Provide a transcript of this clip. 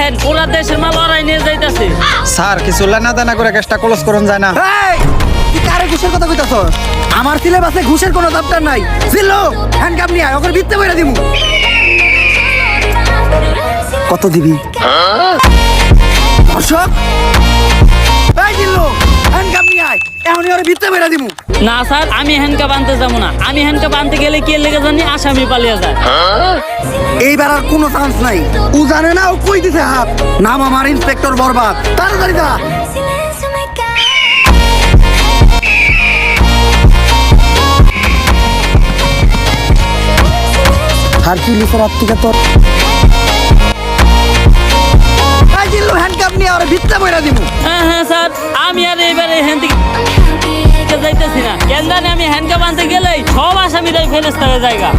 দেখেন ওরা দেশের মাল ওরাই নিয়ে যাইতাছে। স্যার কিছু লেনা দেনা করে কেসটা ক্লোজ করুন যায় না? তুই কারে ঘুষের কথা কইতাছ? আমার সিলেবাসে ঘুষের কোনো দপ্তর নাই। জিল্লু হ্যান্ডকাপ নিয়ে আয়, ওকে ভিত্তে বইরা দিমু। কত দিবি? অশোক এই জিল্লু হ্যান্ডকাপ নিয়ে আয়, এখনই ওরে ভিত্তে বইরা দিমু। না স্যার, আমি হ্যান্ডকাপ আনতে যাবো না। আমি হ্যান্ডকাপ আনতে গেলে কি লেগে জানি আসামি পালিয়ে যায়। এইবার আর কোনো চান্স নাই। ও জানে না ও কই দিছে হাত। নাম আমার ইন্সপেক্টর বরবাদ। তাড়াতাড়ি যা। আর কি লিখে রাত থেকে তোর জিল্লু হ্যান্ডকাপ নিয়ে ওরে ভিত্তে বইরা দিমু। হ্যাঁ হ্যাঁ স্যার, আমি আর এইবারে হ্যান্ড থেকে যাইতেছি না। কেন জানি আমি হ্যান্ডকাপ আনতে গেলেই সব আসামিরাই ফেরেস্তা হয়ে জায়গা।